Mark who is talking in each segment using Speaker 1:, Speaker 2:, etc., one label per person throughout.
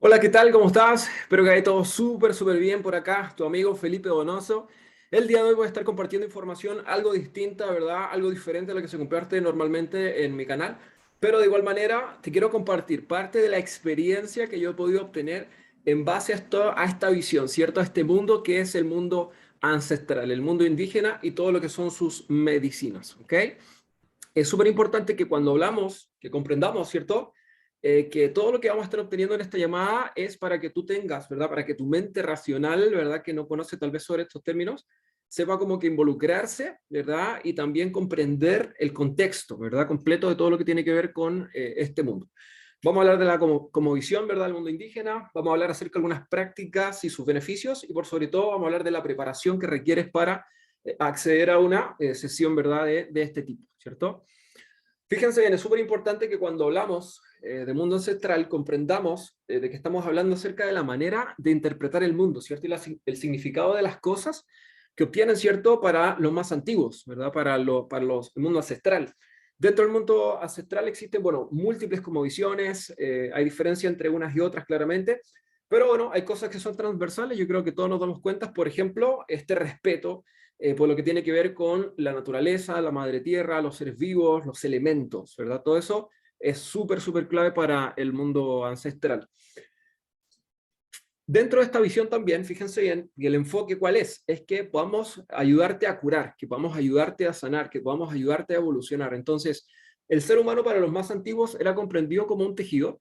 Speaker 1: Hola, ¿qué tal? ¿Cómo estás? Espero que vaya todo súper bien por acá. Tu amigo Felipe Donoso. El día de hoy voy a estar compartiendo información algo distinta, ¿verdad? Algo diferente a lo que se comparte normalmente en mi canal. Pero de igual manera, te quiero compartir parte de la experiencia que yo he podido obtener en base a esta visión, ¿cierto? A este mundo que es el mundo ancestral, el mundo indígena y todo lo que son sus medicinas, ¿ok? Es súper importante que cuando hablamos, que comprendamos, ¿cierto? Que todo lo que vamos a estar obteniendo en esta llamada es para que tú tengas, ¿verdad? Para que tu mente racional, ¿verdad? Que no conoce tal vez sobre estos términos, sepa como que involucrarse, ¿verdad? Y también comprender el contexto, ¿verdad? Completo de todo lo que tiene que ver con este mundo. Vamos a hablar de la como visión, ¿verdad? Del mundo indígena, vamos a hablar acerca de algunas prácticas y sus beneficios, y por sobre todo vamos a hablar de la preparación que requieres para acceder a una sesión, ¿verdad? De este tipo, ¿cierto? Fíjense bien, es súper importante que cuando hablamos de mundo ancestral comprendamos de que estamos hablando acerca de la manera de interpretar el mundo, ¿cierto? Y el significado de las cosas que obtienen, ¿cierto? Para los más antiguos, ¿verdad? El mundo ancestral. Dentro del mundo ancestral existen, bueno, múltiples cosmovisiones, hay diferencia entre unas y otras claramente, pero bueno, hay cosas que son transversales, yo creo que todos nos damos cuenta, por ejemplo, este respeto por lo que tiene que ver con la naturaleza, la madre tierra, los seres vivos, los elementos, ¿verdad? Todo eso es súper clave para el mundo ancestral. Dentro de esta visión también, fíjense bien, y el enfoque cuál es que podamos ayudarte a curar, que podamos ayudarte a sanar, que podamos ayudarte a evolucionar. Entonces, el ser humano para los más antiguos era comprendido como un tejido,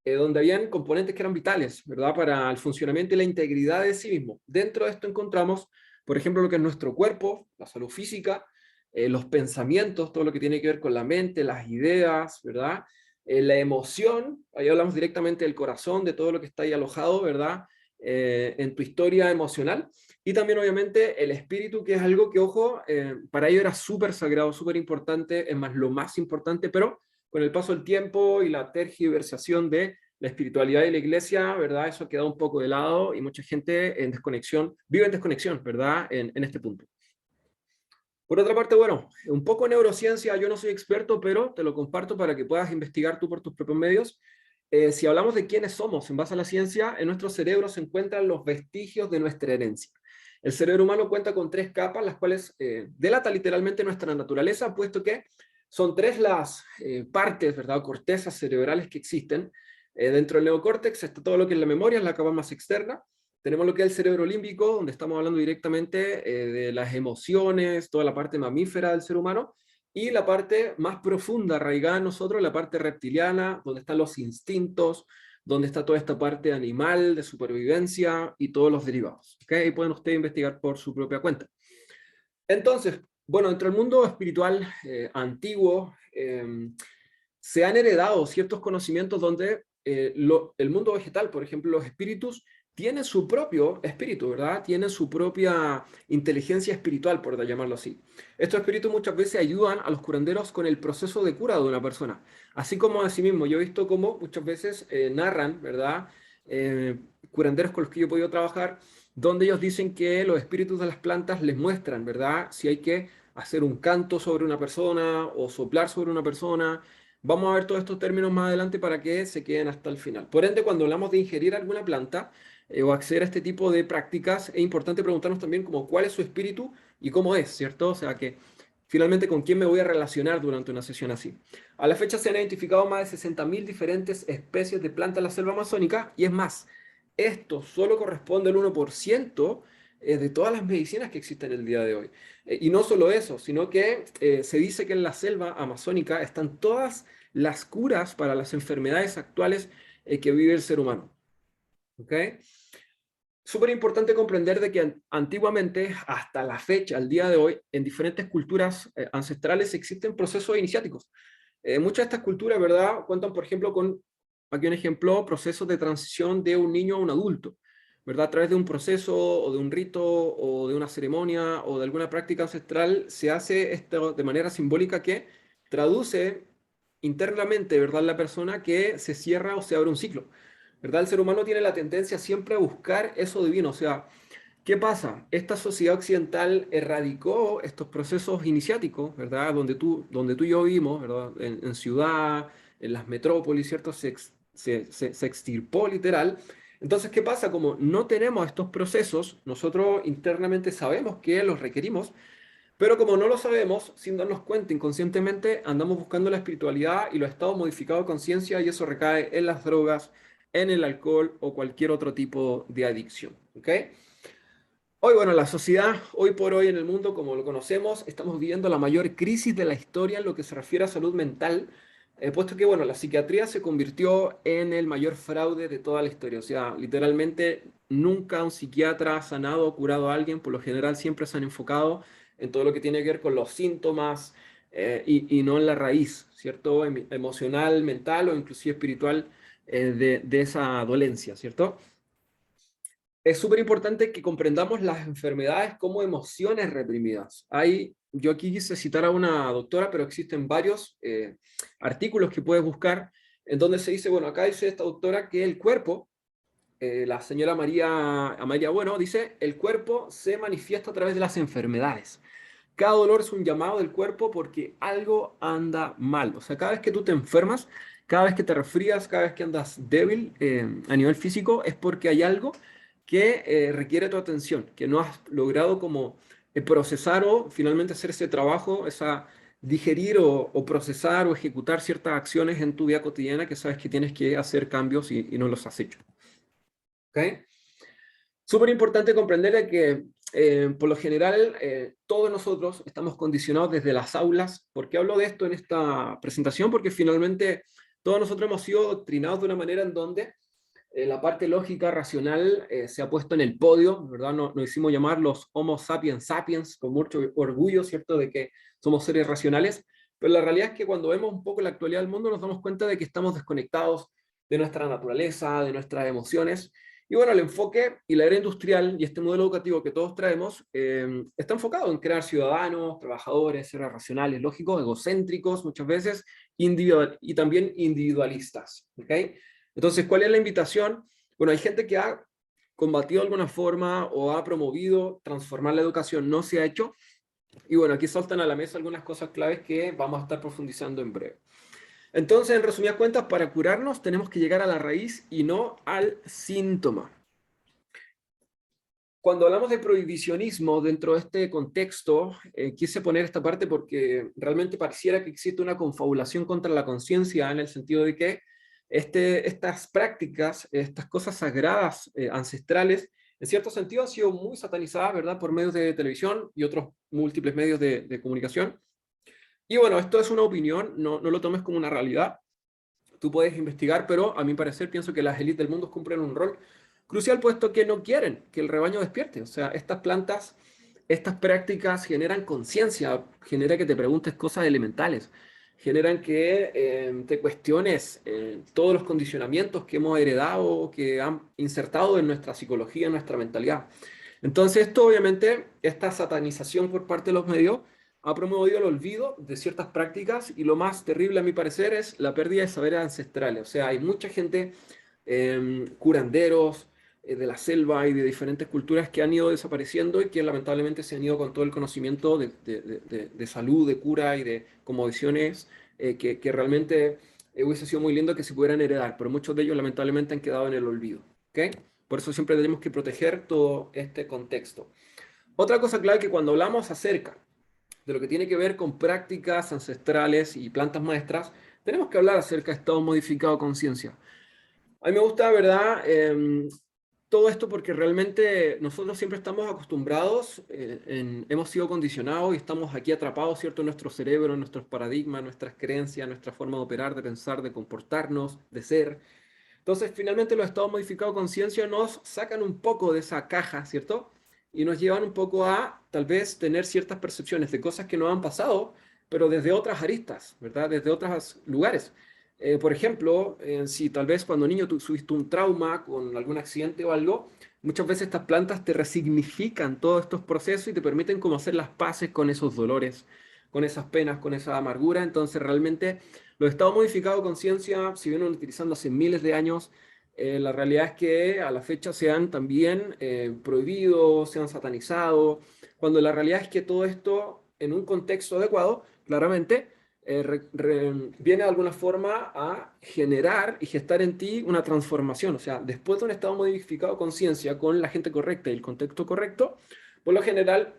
Speaker 1: donde habían componentes que eran vitales, ¿verdad? Para el funcionamiento y la integridad de sí mismo. Dentro de esto encontramos, por ejemplo, lo que es nuestro cuerpo, la salud física, los pensamientos, todo lo que tiene que ver con la mente, las ideas, ¿verdad? La emoción, ahí hablamos directamente del corazón, de todo lo que está ahí alojado, ¿verdad? En tu historia emocional. Y también, obviamente, el espíritu, que es algo que, ojo, para ello era súper sagrado, súper importante, es más, lo más importante, pero con el paso del tiempo y la tergiversación de la espiritualidad y la iglesia, ¿verdad? Eso ha quedado un poco de lado y mucha gente en desconexión, vive en desconexión, ¿verdad? En este punto. Por otra parte, bueno, un poco de neurociencia, yo no soy experto, pero te lo comparto para que puedas investigar tú por tus propios medios. Si hablamos de quiénes somos en base a la ciencia, en nuestro cerebro se encuentran los vestigios de nuestra herencia. El cerebro humano cuenta con tres capas, las cuales delata literalmente nuestra naturaleza, puesto que son tres las partes, ¿verdad? O cortezas cerebrales que existen. Dentro del neocórtex está todo lo que es la memoria, es la capa más externa. Tenemos lo que es el cerebro límbico, donde estamos hablando directamente de las emociones, toda la parte mamífera del ser humano, y la parte más profunda, arraigada en nosotros, la parte reptiliana, donde están los instintos, donde está toda esta parte animal, de supervivencia y todos los derivados. ¿Okay? Ahí pueden ustedes investigar por su propia cuenta. Entonces, bueno, dentro del mundo espiritual antiguo, se han heredado ciertos conocimientos donde el mundo vegetal, por ejemplo, los espíritus, tienen su propio espíritu, ¿verdad? Tienen su propia inteligencia espiritual, por llamarlo así. Estos espíritus muchas veces ayudan a los curanderos con el proceso de cura de una persona. Así como asimismo, yo he visto cómo muchas veces narran, ¿verdad? Eh, Curanderos con los que yo he podido trabajar, donde ellos dicen que los espíritus de las plantas les muestran, ¿verdad? Si hay que hacer un canto sobre una persona o soplar sobre una persona. Vamos a ver todos estos términos más adelante para que se queden hasta el final. Por ende, cuando hablamos de ingerir alguna planta o acceder a este tipo de prácticas, es importante preguntarnos también como cuál es su espíritu y cómo es, ¿cierto? O sea, que finalmente con quién me voy a relacionar durante una sesión así. A la fecha se han identificado más de 60.000 diferentes especies de plantas en la selva amazónica y es más, esto solo corresponde al 1% de todas las medicinas que existen el día de hoy. Y no solo eso, sino que se dice que en la selva amazónica están todas las curas para las enfermedades actuales que vive el ser humano. ¿Ok? Súper importante comprender de que antiguamente, hasta la fecha, al día de hoy, en diferentes culturas ancestrales existen procesos iniciáticos. Muchas de estas culturas, ¿verdad?, cuentan, por ejemplo, con, aquí un ejemplo, procesos de transición de un niño a un adulto, ¿verdad? A través de un proceso o de un rito o de una ceremonia o de alguna práctica ancestral se hace esto de manera simbólica que traduce internamente, ¿verdad?, la persona que se cierra o se abre un ciclo. ¿Verdad? El ser humano tiene la tendencia siempre a buscar eso divino. O sea, ¿qué pasa? Esta sociedad occidental erradicó estos procesos iniciáticos, ¿verdad? Donde tú y yo vivimos, ¿verdad? En ciudad, en las metrópolis, ¿cierto? se extirpó literal. Entonces, ¿qué pasa? Como no tenemos estos procesos, nosotros internamente sabemos que los requerimos, pero como no lo sabemos, sin darnos cuenta inconscientemente, andamos buscando la espiritualidad y los estados modificados de conciencia y eso recae en las drogas, en el alcohol o cualquier otro tipo de adicción. ¿Ok? Hoy, bueno, la sociedad, hoy por hoy en el mundo, como lo conocemos, estamos viviendo la mayor crisis de la historia en lo que se refiere a salud mental, puesto que, bueno, la psiquiatría se convirtió en el mayor fraude de toda la historia. O sea, literalmente nunca un psiquiatra ha sanado o curado a alguien, por lo general siempre se han enfocado en todo lo que tiene que ver con los síntomas y no en la raíz, ¿cierto? Emocional, mental o inclusive espiritual de esa dolencia, ¿cierto? Es súper importante que comprendamos las enfermedades como emociones reprimidas. Yo aquí quise citar a una doctora, pero existen varios artículos que puedes buscar en donde se dice, bueno, acá dice esta doctora que el cuerpo, la señora María Bueno, dice, el cuerpo se manifiesta a través de las enfermedades. Cada dolor es un llamado del cuerpo porque algo anda mal. O sea, cada vez que tú te enfermas, cada vez que te resfrías, cada vez que andas débil a nivel físico, es porque hay algo que requiere tu atención, que no has logrado como procesar o finalmente hacer ese trabajo, digerir o procesar o ejecutar ciertas acciones en tu vida cotidiana que sabes que tienes que hacer cambios y no los has hecho. ¿Ok? Súper importante comprender de que por lo general todos nosotros estamos condicionados desde las aulas. ¿Por qué hablo de esto en esta presentación? Porque finalmente todos nosotros hemos sido doctrinados de una manera en donde la parte lógica, racional, se ha puesto en el podio, ¿verdad? Nos hicimos llamar los Homo sapiens sapiens, con mucho orgullo, ¿cierto?, de que somos seres racionales, pero la realidad es que cuando vemos un poco la actualidad del mundo nos damos cuenta de que estamos desconectados de nuestra naturaleza, de nuestras emociones, y bueno, el enfoque y la era industrial y este modelo educativo que todos traemos está enfocado en crear ciudadanos, trabajadores, seres racionales, lógicos, egocéntricos muchas veces, y también individualistas, ¿ok? Entonces, ¿cuál es la invitación? Bueno, hay gente que ha combatido de alguna forma o ha promovido transformar la educación, no se ha hecho. Y bueno, aquí saltan a la mesa algunas cosas claves que vamos a estar profundizando en breve. Entonces, en resumidas cuentas, para curarnos tenemos que llegar a la raíz y no al síntoma. Cuando hablamos de prohibicionismo dentro de este contexto, quise poner esta parte porque realmente pareciera que existe una confabulación contra la conciencia en el sentido de que estas prácticas, estas cosas sagradas, ancestrales, en cierto sentido han sido muy satanizadas, ¿verdad?, por medios de televisión y otros múltiples medios de comunicación. Y bueno, esto es una opinión, no lo tomes como una realidad. Tú puedes investigar, pero a mi parecer pienso que las élites del mundo cumplen un rol crucial puesto que no quieren que el rebaño despierte. O sea, estas plantas, estas prácticas generan conciencia, genera que te preguntes cosas elementales, generan que te cuestiones todos los condicionamientos que hemos heredado, que han insertado en nuestra psicología, en nuestra mentalidad. Entonces, esto obviamente, esta satanización por parte de los medios ha promovido el olvido de ciertas prácticas y lo más terrible a mi parecer es la pérdida de saberes ancestrales. O sea, hay mucha gente, curanderos de la selva y de diferentes culturas que han ido desapareciendo y que lamentablemente se han ido con todo el conocimiento de salud, de cura y de conmociones que realmente hubiese sido muy lindo que se pudieran heredar, pero muchos de ellos lamentablemente han quedado en el olvido. ¿Ok? Por eso siempre tenemos que proteger todo este contexto. Otra cosa clave que cuando hablamos acerca de lo que tiene que ver con prácticas ancestrales y plantas maestras, tenemos que hablar acerca de estado modificado de conciencia. A mí me gusta, ¿verdad? Todo esto porque realmente nosotros siempre estamos acostumbrados, hemos sido condicionados y estamos aquí atrapados, ¿cierto? En nuestro cerebro, en nuestros paradigmas, nuestras creencias, nuestra forma de operar, de pensar, de comportarnos, de ser. Entonces, finalmente los estados modificados de conciencia nos sacan un poco de esa caja, ¿cierto? Y nos llevan un poco a tal vez tener ciertas percepciones de cosas que no han pasado, pero desde otras aristas, ¿verdad? Desde otros lugares. Por ejemplo, si tal vez cuando niño tú tuviste un trauma con algún accidente o algo, muchas veces estas plantas te resignifican todos estos procesos y te permiten como hacer las paces con esos dolores, con esas penas, con esa amargura. Entonces, realmente los estados modificados de conciencia, si vienen utilizando hace miles de años, la realidad es que a la fecha se han también prohibido, se han satanizado, cuando la realidad es que todo esto, en un contexto adecuado, claramente, viene de alguna forma a generar y gestar en ti una transformación. O sea, después de un estado modificado de conciencia con la gente correcta y el contexto correcto, por lo general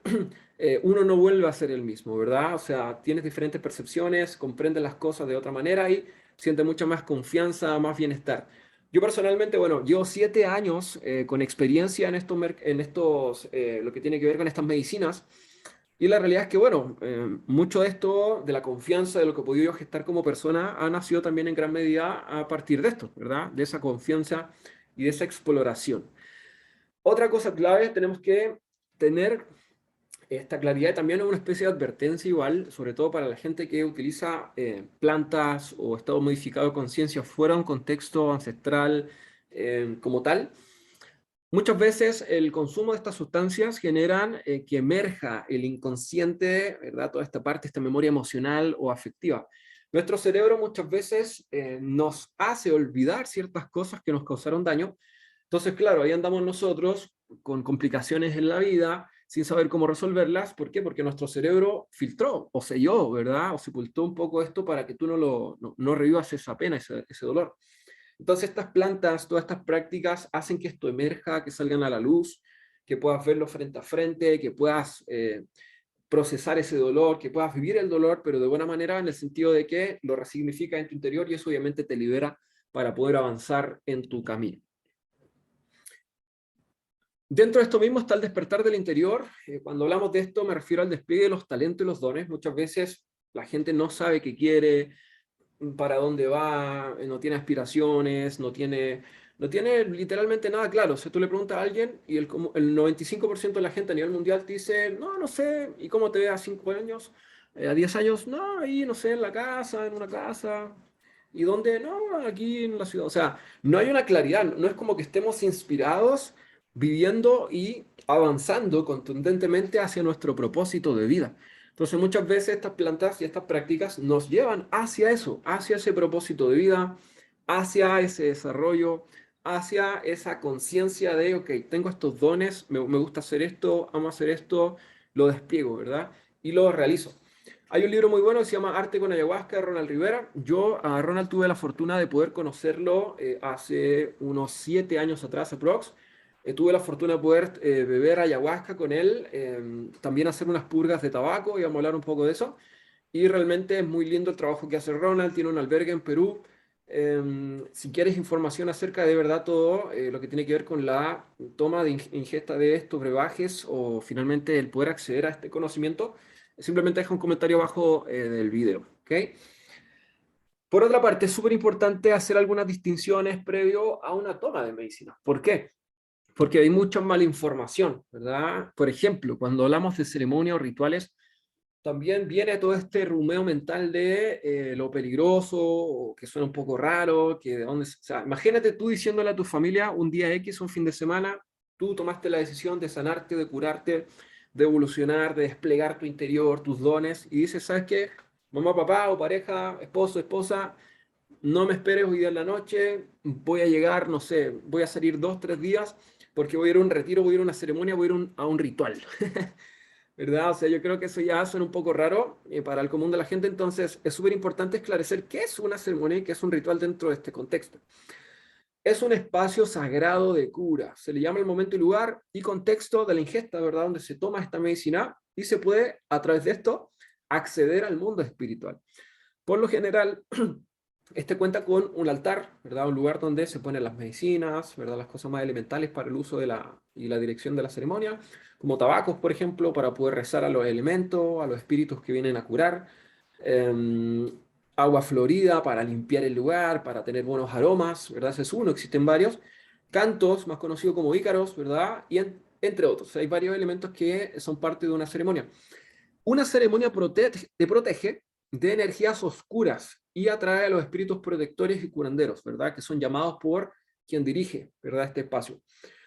Speaker 1: uno no vuelve a ser el mismo, ¿verdad? O sea, tienes diferentes percepciones, comprendes las cosas de otra manera y sientes mucha más confianza, más bienestar. Yo personalmente, bueno, llevo 7 años con experiencia en lo que tiene que ver con estas medicinas. Y la realidad es que, bueno, mucho de esto, de la confianza, de lo que he podido yo gestar como persona, ha nacido también en gran medida a partir de esto, ¿verdad? De esa confianza y de esa exploración. Otra cosa clave, tenemos que tener esta claridad y también es una especie de advertencia igual, sobre todo para la gente que utiliza plantas o estado modificado de conciencia fuera de un contexto ancestral como tal. Muchas veces el consumo de estas sustancias generan que emerja el inconsciente, ¿verdad? Toda esta parte, esta memoria emocional o afectiva. Nuestro cerebro muchas veces nos hace olvidar ciertas cosas que nos causaron daño. Entonces, claro, ahí andamos nosotros con complicaciones en la vida, sin saber cómo resolverlas. ¿Por qué? Porque nuestro cerebro filtró o selló, ¿verdad? O sepultó un poco esto para que tú no revivas esa pena, ese dolor. Entonces estas plantas, todas estas prácticas hacen que esto emerja, que salgan a la luz, que puedas verlo frente a frente, que puedas procesar ese dolor, que puedas vivir el dolor, pero de buena manera en el sentido de que lo resignifica en tu interior y eso obviamente te libera para poder avanzar en tu camino. Dentro de esto mismo está el despertar del interior. Cuando hablamos de esto me refiero al despliegue de los talentos y los dones. Muchas veces la gente no sabe qué quiere, para dónde va, no tiene aspiraciones, no tiene literalmente nada claro. O sea, tú le preguntas a alguien y el 95% de la gente a nivel mundial te dice, no, no sé, ¿y cómo te ves a 5 años? A 10 años, no, ahí, no sé, en la casa, en una casa. ¿Y dónde? No, aquí en la ciudad. O sea, no hay una claridad, no es como que estemos inspirados, viviendo y avanzando contundentemente hacia nuestro propósito de vida. Entonces muchas veces estas plantas y estas prácticas nos llevan hacia eso, hacia ese propósito de vida, hacia ese desarrollo, hacia esa conciencia de, ok, tengo estos dones, me gusta hacer esto, amo hacer esto, lo despliego, ¿verdad? Y lo realizo. Hay un libro muy bueno que se llama Arte con Ayahuasca de Ronald Rivera. Yo a Ronald tuve la fortuna de poder conocerlo hace unos 7 años atrás, aprox. Tuve la fortuna de poder beber ayahuasca con él, también hacer unas purgas de tabaco, y vamos a hablar un poco de eso. Y realmente es muy lindo el trabajo que hace Ronald, tiene un albergue en Perú. Si quieres información acerca de verdad todo lo que tiene que ver con la toma de ingesta de estos brebajes o finalmente el poder acceder a este conocimiento, simplemente deja un comentario abajo del video. ¿Okay? Por otra parte, es súper importante hacer algunas distinciones previo a una toma de medicina. ¿Por qué? Porque hay mucha mala información, ¿verdad? Por ejemplo, cuando hablamos de ceremonias o rituales, también viene todo este rumeo mental de lo peligroso, o que suena un poco raro, que de dónde... O sea, imagínate tú diciéndole a tu familia un día X, un fin de semana, tú tomaste la decisión de sanarte, de curarte, de evolucionar, de desplegar tu interior, tus dones, y dices, ¿sabes qué? Mamá, papá o pareja, esposo, esposa, no me esperes hoy día en la noche, voy a llegar, no sé, voy a salir 2, 3 días, porque voy a ir a un retiro, voy a ir a una ceremonia, voy a ir a un ritual. ¿Verdad? O sea, yo creo que eso ya suena un poco raro para el común de la gente, entonces es súper importante esclarecer qué es una ceremonia y qué es un ritual dentro de este contexto. Es un espacio sagrado de cura, se le llama el momento y lugar y contexto de la ingesta, ¿verdad? Donde se toma esta medicina y se puede, a través de esto, acceder al mundo espiritual. Por lo general, este cuenta con un altar, ¿verdad? Un lugar donde se ponen las medicinas, ¿verdad? Las cosas más elementales para el uso y la dirección de la ceremonia, como tabacos, por ejemplo, para poder rezar a los elementos, a los espíritus que vienen a curar. Eh, Agua florida para limpiar el lugar, para tener buenos aromas, ¿verdad? Ese es uno, existen varios. Cantos, más conocidos como ícaros, ¿verdad? Y entre otros. Hay varios elementos que son parte de una ceremonia. Una ceremonia te protege de energías oscuras y atrae a los espíritus protectores y curanderos, ¿verdad? Que son llamados por quien dirige, ¿verdad? Este espacio.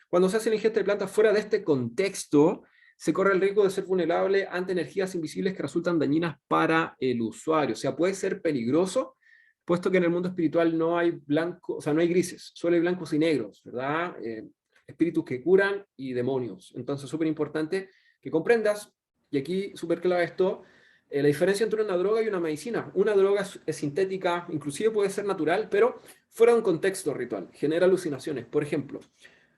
Speaker 1: Cuando se hace la ingesta de plantas fuera de este contexto, se corre el riesgo de ser vulnerable ante energías invisibles que resultan dañinas para el usuario. O sea, puede ser peligroso, puesto que en el mundo espiritual no hay blanco, o sea, no hay grises, solo hay blancos y negros, ¿verdad? Espíritus que curan y demonios. Entonces, súper importante que comprendas, y aquí súper clave esto, La diferencia entre una droga y una medicina. Una droga es sintética, inclusive puede ser natural, pero fuera de un contexto ritual, genera alucinaciones. Por ejemplo,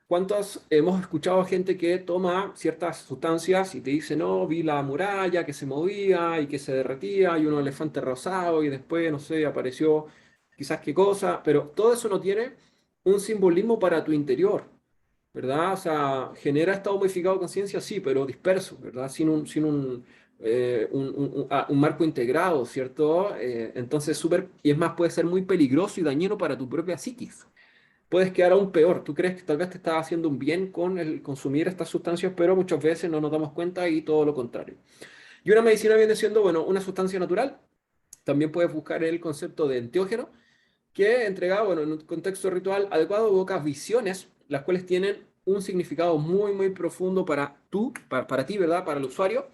Speaker 1: ¿cuántos hemos escuchado a gente que toma ciertas sustancias y te dice, no, vi la muralla que se movía y que se derretía y un elefante rosado y después, no sé, apareció quizás qué cosa, pero todo eso no tiene un simbolismo para tu interior, ¿verdad? O sea, genera estado modificado de conciencia, sí, pero disperso, ¿verdad? Un marco integrado, ¿cierto? Entonces, súper, y es más, puede ser muy peligroso y dañino para tu propia psiquis. Puedes quedar aún peor. Tú crees que tal vez te estás haciendo un bien con el consumir estas sustancias, pero muchas veces no nos damos cuenta y todo lo contrario. Y una medicina viene siendo, bueno, una sustancia natural. También puedes buscar el concepto de enteógeno, que entregado, bueno, en un contexto ritual adecuado, evoca visiones, las cuales tienen un significado muy, muy profundo para tú, para ti, ¿verdad? Para el usuario,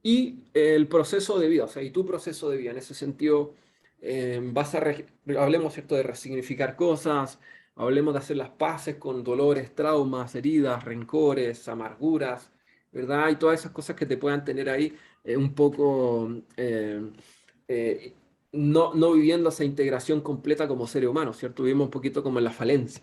Speaker 1: y el proceso de vida, o sea, y tu proceso de vida. En ese sentido, hablemos, ¿cierto?, de resignificar cosas, hablemos de hacer las paces con dolores, traumas, heridas, rencores, amarguras, ¿verdad? Y todas esas cosas que te puedan tener ahí un poco eh, no viviendo esa integración completa como ser humano, ¿cierto? Vivimos un poquito como en la falencia.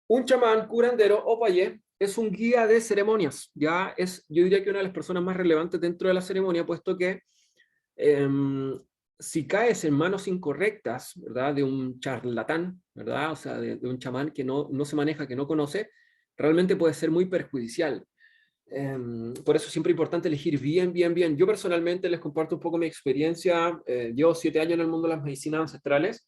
Speaker 1: Un chamán, curandero o payé es un guía de ceremonias, ya es, yo diría que una de las personas más relevantes dentro de la ceremonia, puesto que eh, si caes en manos incorrectas, ¿verdad? De un charlatán, ¿verdad? O sea, de un chamán que no se maneja, que no conoce, realmente puede ser muy perjudicial. Por eso es siempre importante elegir bien, bien, bien. Yo personalmente les comparto un poco mi experiencia. Llevo 7 años en el mundo de las medicinas ancestrales.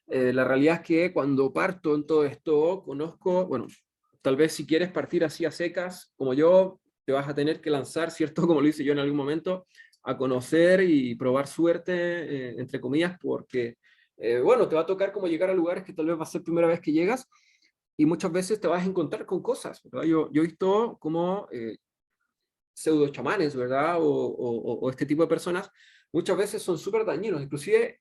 Speaker 1: La realidad es que cuando parto en todo esto, conozco, bueno, tal vez si quieres partir así a secas, como yo, te vas a tener que lanzar, ¿cierto? Como lo hice yo en algún momento, a conocer y probar suerte, entre comillas, porque, bueno, te va a tocar como llegar a lugares que tal vez va a ser primera vez que llegas y muchas veces te vas a encontrar con cosas, ¿verdad? Yo he visto como pseudo chamanes, ¿verdad? O este tipo de personas, muchas veces son súper dañinos. Inclusive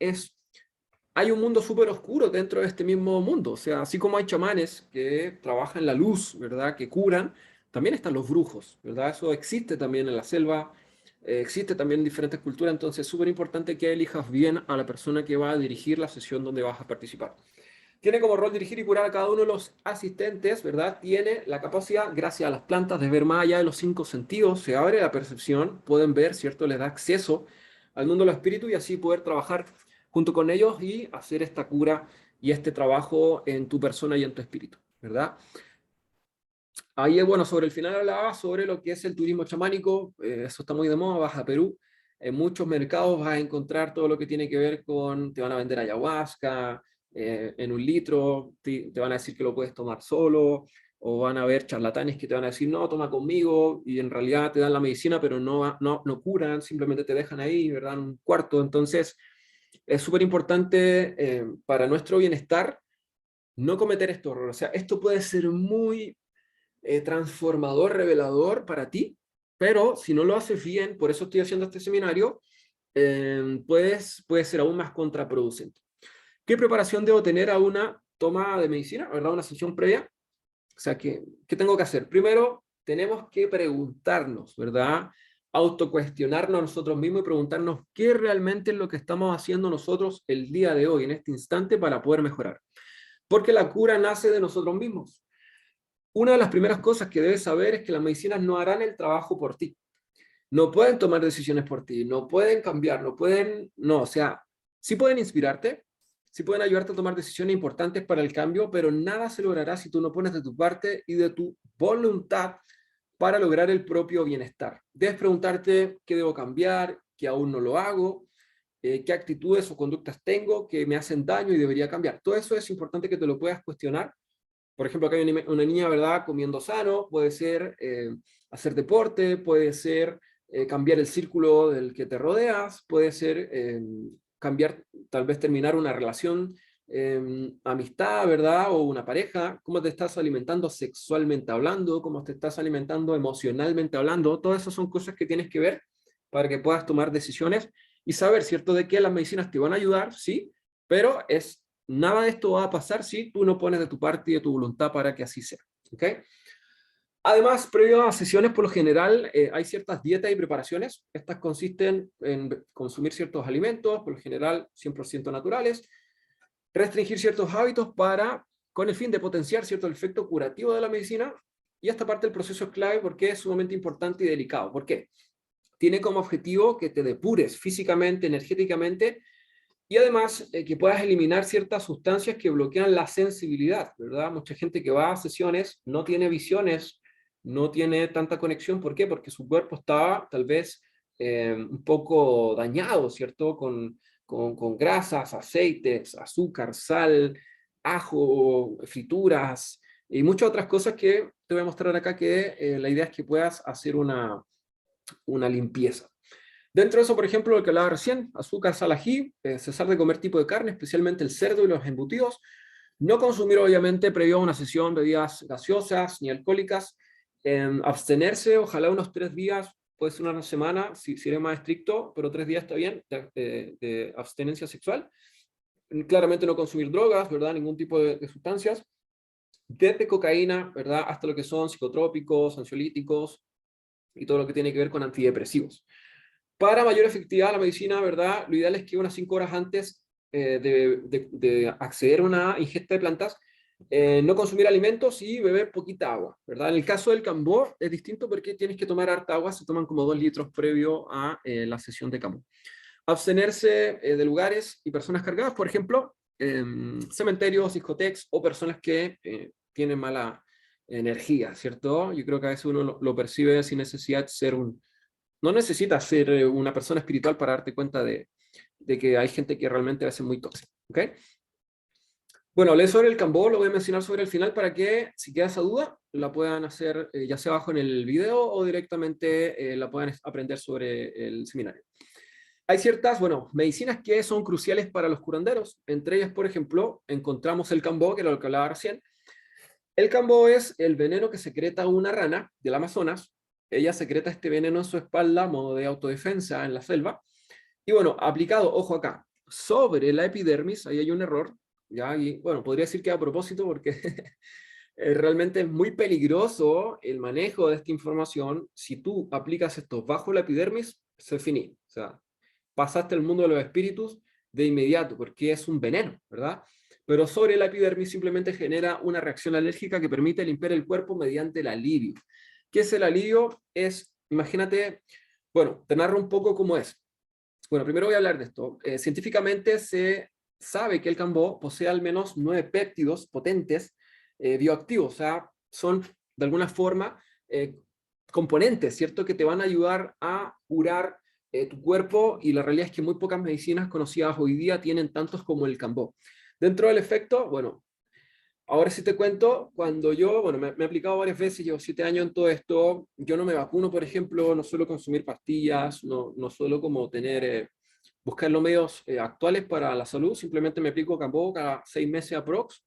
Speaker 1: hay un mundo súper oscuro dentro de este mismo mundo. O sea, así como hay chamanes que trabajan la luz, ¿verdad? Que curan, también están los brujos, ¿verdad? Eso existe también en la selva, existe también en diferentes culturas. Entonces es súper importante que elijas bien a la persona que va a dirigir la sesión donde vas a participar. Tiene como rol dirigir y curar a cada uno de los asistentes, ¿verdad? Tiene la capacidad, gracias a las plantas, de ver más allá de los 5 sentidos. Se abre la percepción, pueden ver, ¿cierto? Les da acceso al mundo de los espíritus y así poder trabajar junto con ellos y hacer esta cura y este trabajo en tu persona y en tu espíritu, ¿verdad? Ahí, bueno, sobre el final hablaba sobre lo que es el turismo chamánico. Eso está muy de moda, vas a Perú. En muchos mercados vas a encontrar todo lo que tiene que ver con, te van a vender ayahuasca en un litro, te van a decir que lo puedes tomar solo, o van a haber charlatanes que te van a decir, no, toma conmigo, y en realidad te dan la medicina, pero no curan, simplemente te dejan ahí, ¿verdad? En un cuarto. Entonces, es súper importante para nuestro bienestar no cometer estos errores. O sea, esto puede ser muy transformador, revelador para ti, pero si no lo haces bien, por eso estoy haciendo este seminario, puede ser aún más contraproducente. ¿Qué preparación debo tener a una toma de medicina, verdad? Una sesión previa. O sea, ¿qué tengo que hacer? Primero, tenemos que preguntarnos, ¿verdad? Autocuestionarnos a nosotros mismos y preguntarnos qué realmente es lo que estamos haciendo nosotros el día de hoy, en este instante, para poder mejorar. Porque la cura nace de nosotros mismos. Una de las primeras cosas que debes saber es que las medicinas no harán el trabajo por ti. No pueden tomar decisiones por ti, no pueden cambiar, o sea, sí pueden inspirarte, sí pueden ayudarte a tomar decisiones importantes para el cambio, pero nada se logrará si tú no pones de tu parte y de tu voluntad para lograr el propio bienestar. Debes preguntarte qué debo cambiar, qué aún no lo hago, qué actitudes o conductas tengo que me hacen daño y debería cambiar. Todo eso es importante que te lo puedas cuestionar. Por ejemplo, acá hay una niña, ¿verdad? Comiendo sano, puede ser hacer deporte, puede ser cambiar el círculo del que te rodeas, puede ser cambiar, tal vez terminar una relación, amistad, ¿verdad? O una pareja, cómo te estás alimentando sexualmente hablando, cómo te estás alimentando emocionalmente hablando, todas esas son cosas que tienes que ver para que puedas tomar decisiones y saber, ¿cierto?, de que las medicinas te van a ayudar, sí, pero nada de esto va a pasar si tú no pones de tu parte y de tu voluntad para que así sea. ¿Okay? Además, previo a sesiones, por lo general, hay ciertas dietas y preparaciones. Estas consisten en consumir ciertos alimentos, por lo general 100% naturales, restringir ciertos hábitos con el fin de potenciar cierto efecto curativo de la medicina. Y esta parte del proceso es clave porque es sumamente importante y delicado. ¿Por qué? Tiene como objetivo que te depures físicamente, energéticamente, y además que puedas eliminar ciertas sustancias que bloquean la sensibilidad, ¿verdad? Mucha gente que va a sesiones no tiene visiones, no tiene tanta conexión. ¿Por qué? Porque su cuerpo está tal vez un poco dañado, ¿cierto? Con grasas, aceites, azúcar, sal, ajo, frituras y muchas otras cosas que te voy a mostrar acá, que la idea es que puedas hacer una limpieza. Dentro de eso, por ejemplo, lo que hablaba recién, azúcar, sal, ají, cesar de comer tipo de carne, especialmente el cerdo y los embutidos, no consumir obviamente previo a una sesión bebidas gaseosas ni alcohólicas, abstenerse, ojalá unos 3 días, puede ser una semana, si eres más estricto, pero 3 días está bien, de abstenencia sexual. Claramente no consumir drogas, ¿verdad? Ningún tipo de sustancias, desde cocaína, ¿verdad? Hasta lo que son psicotrópicos, ansiolíticos y todo lo que tiene que ver con antidepresivos. Para mayor efectividad de la medicina, ¿verdad? Lo ideal es que unas 5 horas antes de acceder a una ingesta de plantas, no consumir alimentos y beber poquita agua, ¿verdad? En el caso del Cambó es distinto porque tienes que tomar harta agua, se toman como 2 litros previo a la sesión de Cambó. Abstenerse de lugares y personas cargadas, por ejemplo, cementerios, discotecas o personas que tienen mala energía, ¿cierto? Yo creo que a veces uno lo percibe sin necesidad de ser no necesitas ser una persona espiritual para darte cuenta de que hay gente que realmente va a ser muy tóxica. ¿Ok? Bueno, hablé sobre el Cambó, lo voy a mencionar sobre el final para que, si queda esa duda, la puedan hacer ya sea abajo en el video o directamente la puedan aprender sobre el seminario. Hay ciertas, bueno, medicinas que son cruciales para los curanderos. Entre ellas, por ejemplo, encontramos el Cambó, que era lo que hablaba recién. El Cambó es el veneno que secreta una rana del Amazonas. Ella secreta este veneno en su espalda a modo de autodefensa en la selva. Y bueno, aplicado, ojo acá, sobre la epidermis, ahí hay un error, ¿ya? Y bueno, podría decir que a propósito porque realmente es muy peligroso el manejo de esta información. Si tú aplicas esto bajo la epidermis, se finí. O sea, pasaste al mundo de los espíritus de inmediato, porque es un veneno, ¿verdad? Pero sobre la epidermis simplemente genera una reacción alérgica que permite limpiar el cuerpo mediante el alivio. ¿Qué es el alivio? Imagínate, bueno, te narro un poco cómo es. Bueno, primero voy a hablar de esto. Científicamente se sabe que el Cambó posee al menos 9 péptidos potentes bioactivos, o sea, son de alguna forma componentes, ¿cierto?, que te van a ayudar a curar tu cuerpo, y la realidad es que muy pocas medicinas conocidas hoy día tienen tantos como el Cambó. Dentro del efecto, bueno, ahora sí te cuento, cuando yo, bueno, me he aplicado varias veces, llevo 7 años en todo esto, yo no me vacuno, por ejemplo, no suelo consumir pastillas, no suelo como buscar los medios actuales para la salud, simplemente me aplico Cambó cada 6 meses aprox.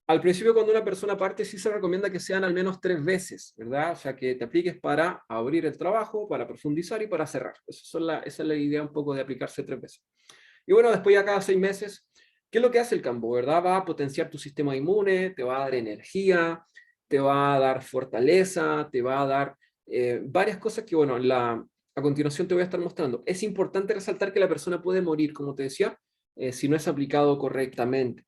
Speaker 1: Al principio, cuando una persona parte, sí se recomienda que sean al menos 3 veces, ¿verdad? O sea, que te apliques para abrir el trabajo, para profundizar y para cerrar. Esa es la idea un poco de aplicarse 3 veces. Y bueno, después ya cada 6 meses, ¿qué es lo que hace el Cambó, verdad? Va a potenciar tu sistema inmune, te va a dar energía, te va a dar fortaleza, te va a dar varias cosas que, bueno, a continuación te voy a estar mostrando. Es importante resaltar que la persona puede morir, como te decía, si no es aplicado correctamente.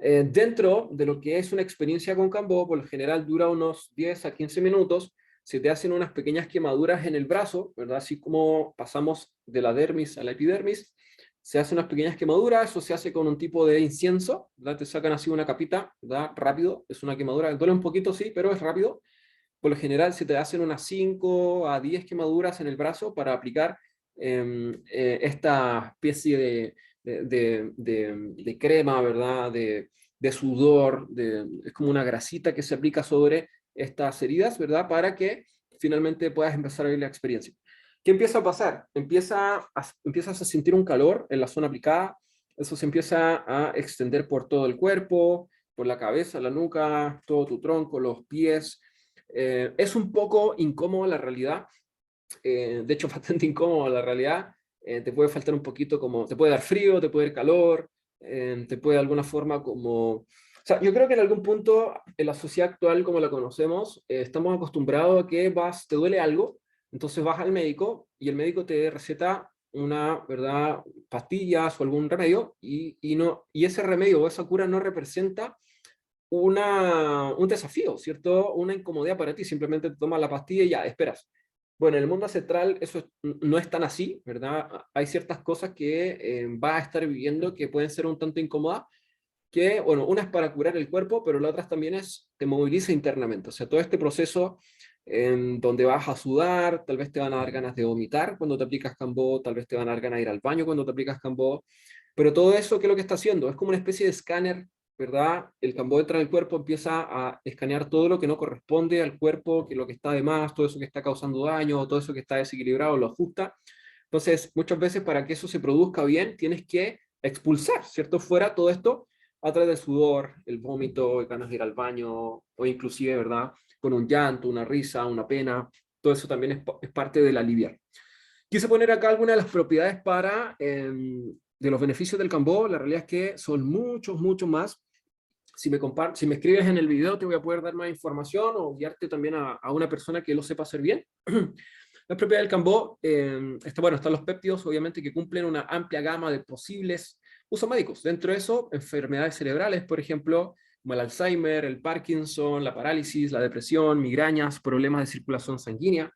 Speaker 1: Dentro de lo que es una experiencia con Cambó, por lo general dura unos 10 a 15 minutos, se te hacen unas pequeñas quemaduras en el brazo, ¿verdad? Así como pasamos de la dermis a la epidermis, se hacen unas pequeñas quemaduras, eso se hace con un tipo de incienso, ¿verdad? Te sacan así una capita, ¿verdad? Rápido, es una quemadura, duele un poquito, sí, pero es rápido. Por lo general se te hacen unas 5 a 10 quemaduras en el brazo para aplicar esta especie de crema, ¿verdad? De sudor, es como una grasita que se aplica sobre estas heridas, ¿verdad? Para que finalmente puedas empezar a ver la experiencia. ¿Qué empieza a pasar? Empiezas a sentir un calor en la zona aplicada, eso se empieza a extender por todo el cuerpo, por la cabeza, la nuca, todo tu tronco, los pies. Es un poco incómodo la realidad, de hecho bastante incómodo la realidad. Te puede faltar un poquito, como te puede dar frío, te puede dar calor, te puede de alguna forma como sea, yo creo que en algún punto en la sociedad actual como la conocemos, estamos acostumbrados a que te duele algo, entonces vas al médico y el médico te receta una, ¿verdad?, pastillas o algún remedio y ese remedio o esa cura no representa un desafío, ¿cierto? Una incomodidad para ti, simplemente te tomas la pastilla y ya, esperas. Bueno, en el mundo ancestral eso no es tan así, ¿verdad? Hay ciertas cosas que vas a estar viviendo que pueden ser un tanto incómodas, que, bueno, una es para curar el cuerpo, pero la otra también te moviliza internamente. O sea, todo este proceso en donde vas a sudar, tal vez te van a dar ganas de vomitar cuando te aplicas Cambó, tal vez te van a dar ganas de ir al baño cuando te aplicas Cambó, pero todo eso, ¿qué es lo que está haciendo? Es como una especie de escáner, ¿verdad? El Cambó entra en el cuerpo, empieza a escanear todo lo que no corresponde al cuerpo, que lo que está de más, todo eso que está causando daño, todo eso que está desequilibrado, lo ajusta. Entonces, muchas veces para que eso se produzca bien, tienes que expulsar, ¿cierto? Fuera todo esto a través del sudor, el vómito, ganas de ir al baño, o inclusive, ¿verdad? Con un llanto, una risa, una pena, todo eso también es parte del aliviar. Quise poner acá algunas de las propiedades de los beneficios del Cambó. La realidad es que son muchos, muchos más. Si me escribes en el video, te voy a poder dar más información o guiarte también a una persona que lo sepa hacer bien. La propiedad del Cambó, bueno, están los péptidos, obviamente, que cumplen una amplia gama de posibles usos médicos. Dentro de eso, enfermedades cerebrales, por ejemplo, como el Alzheimer, el Parkinson, la parálisis, la depresión, migrañas, problemas de circulación sanguínea,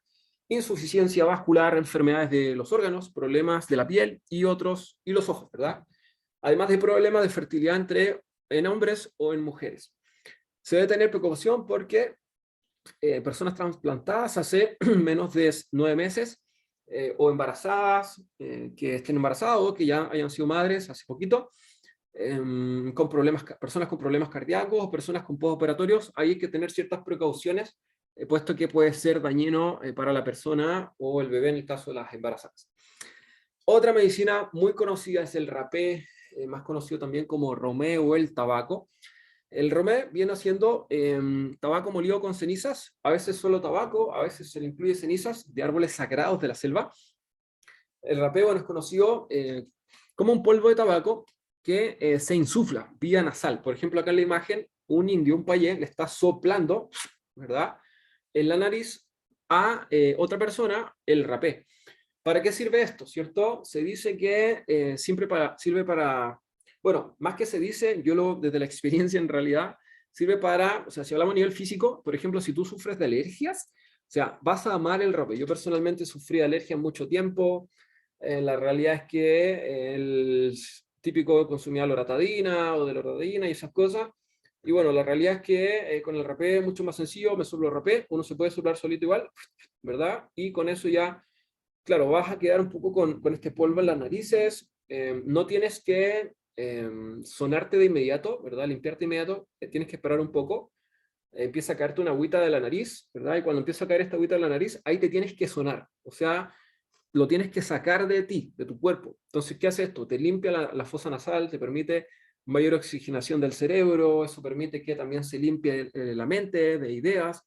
Speaker 1: insuficiencia vascular, enfermedades de los órganos, problemas de la piel y otros, y los ojos, ¿verdad? Además de problemas de fertilidad en hombres o en mujeres. Se debe tener precaución porque personas trasplantadas hace menos de 9 meses o embarazadas, que estén embarazadas o que ya hayan sido madres hace poquito, con problemas, personas con problemas cardíacos o personas con postoperatorios, hay que tener ciertas precauciones, puesto que puede ser dañino para la persona o el bebé en el caso de las embarazadas. Otra medicina muy conocida es el rapé, más conocido también como romé o el tabaco. El romé viene siendo tabaco molido con cenizas, a veces solo tabaco, a veces se le incluye cenizas de árboles sagrados de la selva. El rapé, bueno, es conocido como un polvo de tabaco que se insufla vía nasal. Por ejemplo, acá en la imagen, un indio, un payé, le está soplando, ¿verdad?, en la nariz a otra persona el rapé. ¿Para qué sirve esto? ¿Cierto? Se dice que sirve para, bueno, más que se dice, desde la experiencia en realidad, sirve para, o sea, si hablamos a nivel físico, por ejemplo, si tú sufres de alergias, o sea, vas a amar el rapé. Yo personalmente sufrí de alergia mucho tiempo. La realidad es que el típico consumía loratadina o de loratadina y esas cosas. Y bueno, la realidad es que con el rapé es mucho más sencillo, me soplo el rapé, uno se puede soplar solito igual, ¿verdad? Y con eso ya, claro, vas a quedar un poco con este polvo en las narices, no tienes que sonarte de inmediato, ¿verdad? Limpiarte de inmediato, tienes que esperar un poco, empieza a caerte una agüita de la nariz, ¿verdad? Y cuando empieza a caer esta agüita de la nariz, ahí te tienes que sonar, o sea, lo tienes que sacar de ti, de tu cuerpo. Entonces, ¿qué hace esto? Te limpia la fosa nasal, te permite mayor oxigenación del cerebro, eso permite que también se limpie la mente de ideas.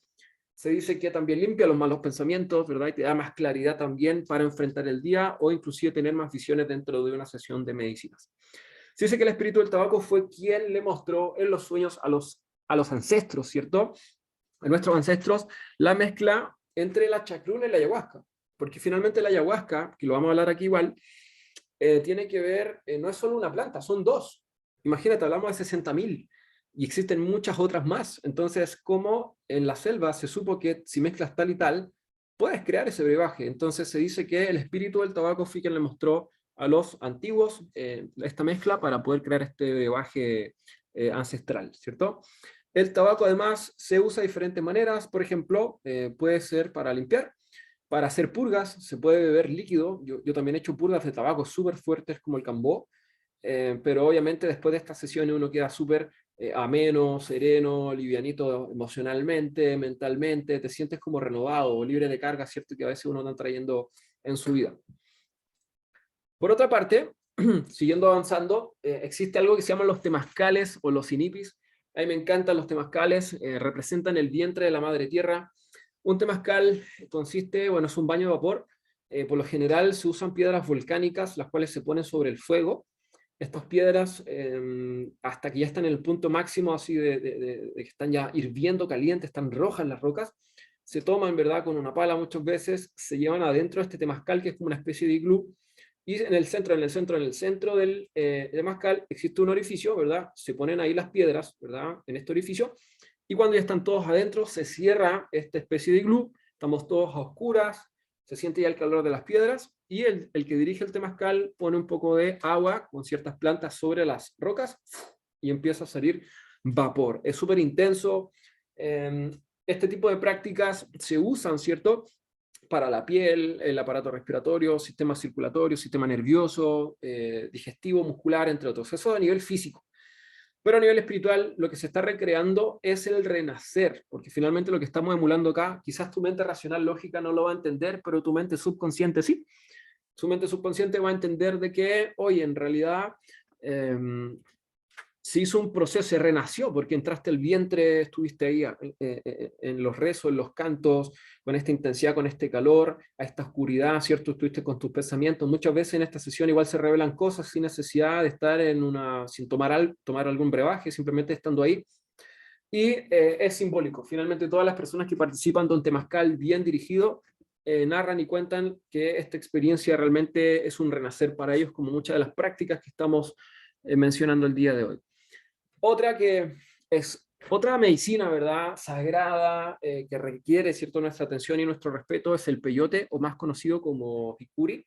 Speaker 1: Se dice que también limpia los malos pensamientos, ¿verdad? Y te da más claridad también para enfrentar el día o inclusive tener más visiones dentro de una sesión de medicinas. Se dice que el espíritu del tabaco fue quien le mostró en los sueños a los ancestros, ¿cierto? A nuestros ancestros, la mezcla entre la chacruna y la ayahuasca. Porque finalmente la ayahuasca, que lo vamos a hablar aquí igual, tiene que ver, no es solo una planta, son dos. Imagínate, hablamos de 60.000 y existen muchas otras más. Entonces, como en la selva se supo que si mezclas tal y tal, puedes crear ese brebaje. Entonces se dice que el espíritu del tabaco fue quien le mostró a los antiguos esta mezcla para poder crear este brebaje ancestral, ¿cierto? El tabaco además se usa de diferentes maneras, por ejemplo, puede ser para limpiar, para hacer purgas, se puede beber líquido. Yo también he hecho purgas de tabaco súper fuertes como el Cambó, pero obviamente después de estas sesiones uno queda súper ameno, sereno, livianito emocionalmente, mentalmente, te sientes como renovado, libre de carga, ¿cierto? Que a veces uno está trayendo en su vida. Por otra parte, siguiendo avanzando, existe algo que se llaman los temazcales o los inipis. A mí me encantan los temazcales, representan el vientre de la madre tierra. Un temazcal consiste, bueno, es un baño de vapor. Por lo general se usan piedras volcánicas, las cuales se ponen sobre el fuego. Estas piedras, hasta que ya están en el punto máximo, así de que están ya hirviendo calientes, están rojas las rocas, se toman, ¿verdad?, con una pala muchas veces, se llevan adentro de este temazcal, que es como una especie de iglú, y en el centro, del temazcal existe un orificio, ¿verdad? Se ponen ahí las piedras, ¿verdad?, en este orificio, y cuando ya están todos adentro, se cierra esta especie de iglú, estamos todos a oscuras, se siente ya el calor de las piedras, y el que dirige el temazcal pone un poco de agua con ciertas plantas sobre las rocas, y empieza a salir vapor. Es súper intenso. Este tipo de prácticas se usan, ¿cierto?, para la piel, el aparato respiratorio, sistema circulatorio, sistema nervioso, digestivo, muscular, entre otros. Eso a nivel físico. Pero a nivel espiritual, lo que se está recreando es el renacer, porque finalmente lo que estamos emulando acá, quizás tu mente racional lógica no lo va a entender, pero tu mente subconsciente sí. Su mente subconsciente va a entender de que, oye, en realidad eh, se hizo un proceso, se renació, porque entraste al vientre, estuviste ahí en los rezos, en los cantos, con esta intensidad, con este calor, a esta oscuridad, ¿cierto? Estuviste con tus pensamientos. Muchas veces en esta sesión igual se revelan cosas sin necesidad de estar sin tomar algún brebaje, simplemente estando ahí. Y es simbólico. Finalmente todas las personas que participan de un temazcal bien dirigido narran y cuentan que esta experiencia realmente es un renacer para ellos, como muchas de las prácticas que estamos mencionando el día de hoy. Otra que es otra medicina, ¿verdad?, sagrada, que requiere, ¿cierto?, nuestra atención y nuestro respeto, es el peyote, o más conocido como picuri.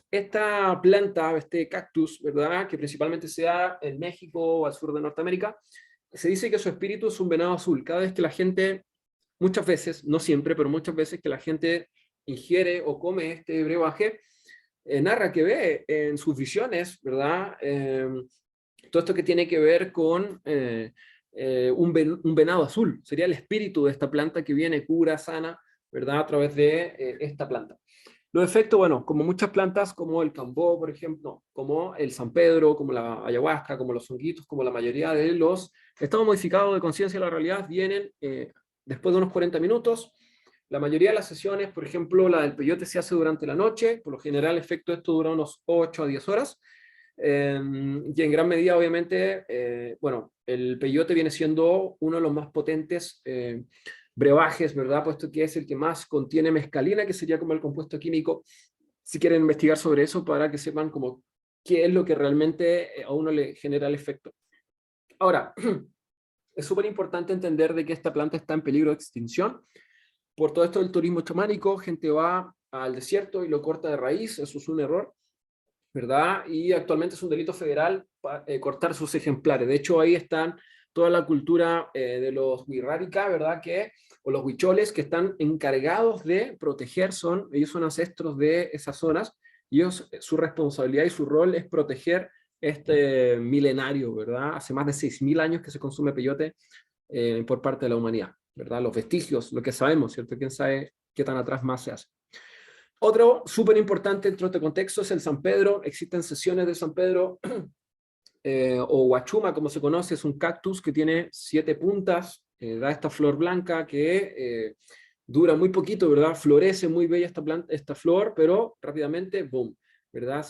Speaker 1: Esta planta, este cactus, ¿verdad?, que principalmente se da en México o al sur de Norteamérica, se dice que su espíritu es un venado azul. Cada vez que la gente, muchas veces, no siempre, pero muchas veces que la gente ingiere o come este brebaje, narra que ve en sus visiones, ¿verdad?, todo esto que tiene que ver con un venado azul. Sería el espíritu de esta planta que viene, cura, sana, ¿verdad?, a través de esta planta. Los efectos, bueno, como muchas plantas, como el cambó, por ejemplo, como el San Pedro, como la ayahuasca, como los honguitos, como la mayoría de los estados modificados de conciencia de la realidad, vienen después de unos 40 minutos. La mayoría de las sesiones, por ejemplo, la del peyote se hace durante la noche. Por lo general, el efecto de esto dura unos 8 a 10 horas. Y en gran medida, obviamente, bueno, el peyote viene siendo uno de los más potentes brebajes, ¿verdad? Puesto que es el que más contiene mescalina, que sería como el compuesto químico, si quieren investigar sobre eso, para que sepan como qué es lo que realmente a uno le genera el efecto. Ahora, es súper importante entender de que esta planta está en peligro de extinción. Por todo esto del turismo chamánico, gente va al desierto y lo corta de raíz, eso es un error, ¿verdad? Y actualmente es un delito federal cortar sus ejemplares. De hecho, ahí están toda la cultura de los Wixárika, ¿verdad? O los huicholes, que están encargados de proteger, ellos son ancestros de esas zonas, y ellos, su responsabilidad y su rol es proteger este milenario, ¿verdad? Hace más de 6.000 años que se consume peyote por parte de la humanidad, ¿verdad? Los vestigios, lo que sabemos, ¿cierto? ¿Quién sabe qué tan atrás más se hace? Otro súper importante dentro de este contexto es el San Pedro. Existen sesiones de San Pedro, o huachuma, como se conoce, es un cactus que tiene 7 puntas, da esta flor blanca que dura muy poquito, ¿verdad? Florece muy bella esta flor, pero rápidamente, boom, ¿verdad?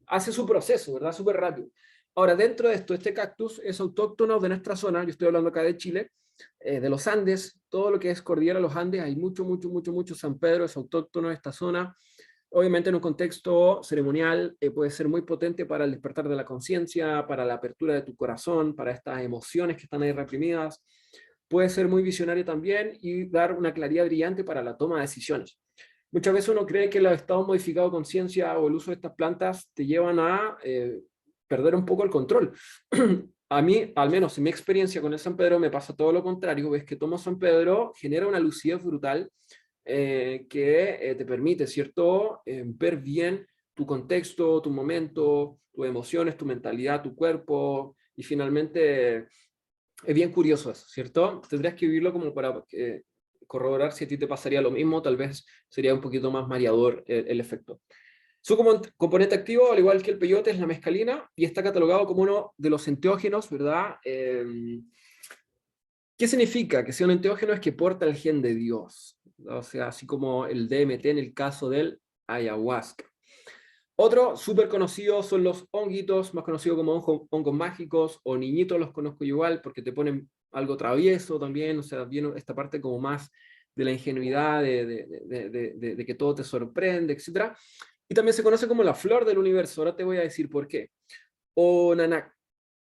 Speaker 1: Hace su proceso, ¿verdad? Súper rápido. Ahora, dentro de esto, este cactus es autóctono de nuestra zona, yo estoy hablando acá de Chile, de los Andes, todo lo que es cordillera de los Andes, hay mucho San Pedro, es autóctono de esta zona. Obviamente en un contexto ceremonial puede ser muy potente para el despertar de la conciencia, para la apertura de tu corazón, para estas emociones que están ahí reprimidas. Puede ser muy visionario también y dar una claridad brillante para la toma de decisiones. Muchas veces uno cree que los estados modificados de conciencia o el uso de estas plantas te llevan a perder un poco el control. A mí, al menos en mi experiencia con el San Pedro, me pasa todo lo contrario. Ves que tomo San Pedro, genera una lucidez brutal que te permite, ¿cierto?, ver bien tu contexto, tu momento, tus emociones, tu mentalidad, tu cuerpo, y finalmente es bien curioso eso, ¿cierto? Tendrías que vivirlo como para corroborar si a ti te pasaría lo mismo, tal vez sería un poquito más mareador el efecto. Su componente activo, al igual que el peyote, es la mescalina y está catalogado como uno de los enteógenos, ¿verdad? ¿Qué significa? Que sea un enteógeno es que porta el gen de Dios, ¿no? O sea, así como el DMT en el caso del ayahuasca. Otro súper conocido son los honguitos, más conocidos como hongos mágicos, o niñitos los conozco igual, porque te ponen algo travieso también, o sea, viene esta parte como más de la ingenuidad, de que todo te sorprende, etc. Y también se conoce como la flor del universo. Ahora te voy a decir por qué. Onana,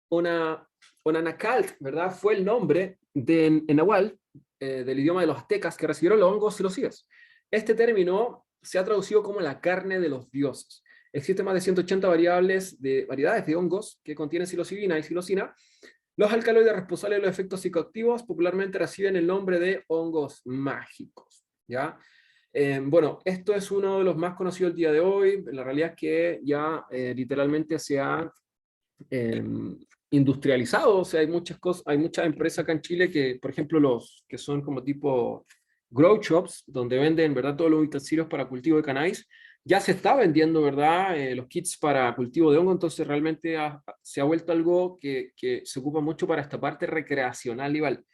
Speaker 1: Ona, Onanacalt, ¿verdad? Fue el nombre en Nahual, del idioma de los aztecas, que recibieron los hongos psilocibes. Este término se ha traducido como la carne de los dioses. Existen más de 180 variedades de hongos que contienen psilocibina y psilocina. Los alcaloides responsables de los efectos psicoactivos popularmente reciben el nombre de hongos mágicos, ¿ya? Bueno, esto es uno de los más conocidos el día de hoy. La realidad es que ya literalmente se ha eh, industrializado, o sea, hay muchas cosas, hay muchas empresas acá en Chile que, por ejemplo, los que son como tipo grow shops, donde venden, ¿verdad?, todos los utensilios para cultivo de cannabis, ya se está vendiendo, ¿verdad?, los kits para cultivo de hongo, entonces realmente se ha vuelto algo que se ocupa mucho para esta parte recreacional igual.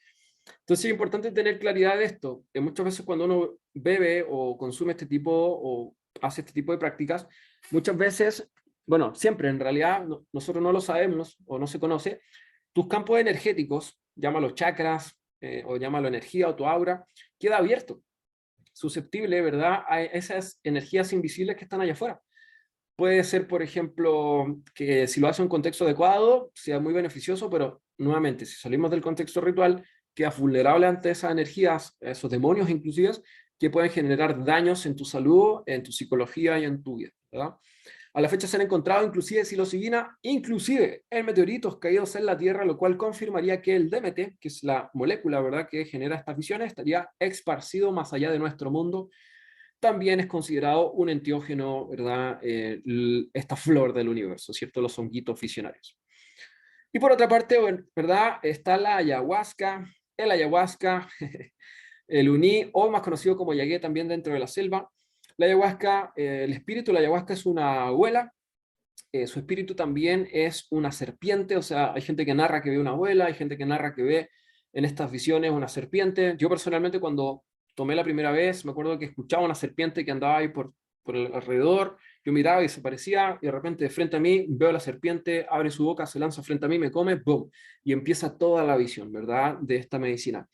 Speaker 1: Entonces es importante tener claridad de esto. Muchas veces cuando uno bebe o consume este tipo o hace este tipo de prácticas, muchas veces, bueno, siempre en realidad nosotros no lo sabemos o no se conoce, tus campos energéticos, llámalo chakras o llámalo energía o tu aura, queda abierto, susceptible, ¿verdad?, a esas energías invisibles que están allá afuera. Puede ser, por ejemplo, que si lo hace en un contexto adecuado, sea muy beneficioso, pero nuevamente, si salimos del contexto ritual, quedas vulnerable ante esas energías, esos demonios inclusive, que pueden generar daños en tu salud, en tu psicología y en tu vida, ¿verdad? A la fecha se han encontrado inclusive psilocibina, inclusive en meteoritos caídos en la Tierra, lo cual confirmaría que el DMT, que es la molécula, ¿verdad?, que genera estas visiones, estaría esparcido más allá de nuestro mundo. También es considerado un enteógeno, ¿verdad? Esta flor del universo, ¿cierto? Los honguitos visionarios. Y por otra parte, ¿verdad? Está la ayahuasca, el ayahuasca, el uní, o más conocido como yagué también dentro de la selva. La ayahuasca, el espíritu de la ayahuasca es una abuela, su espíritu también es una serpiente, o sea, hay gente que narra que ve una abuela, hay gente que narra que ve en estas visiones una serpiente. Yo personalmente cuando tomé la primera vez, me acuerdo que escuchaba una serpiente que andaba ahí por el alrededor, yo miraba y desaparecía, y de repente de frente a mí veo a la serpiente, abre su boca, se lanza frente a mí, me come, ¡boom! Y empieza toda la visión, ¿verdad?, de esta medicina.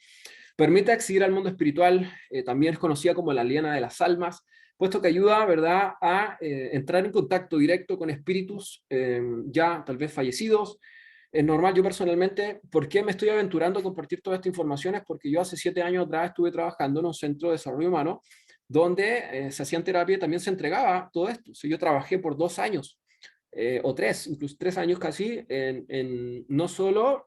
Speaker 1: Permite acceder al mundo espiritual, también es conocida como la liana de las almas, puesto que ayuda, ¿verdad?, a entrar en contacto directo con espíritus ya tal vez fallecidos. Es normal, yo personalmente, ¿por qué me estoy aventurando a compartir toda esta información? Es porque yo hace 7 años atrás estuve trabajando en un centro de desarrollo humano donde se hacían terapia y también se entregaba todo esto. O sea, yo trabajé por 2 años, o 3, incluso 3 años casi, no solo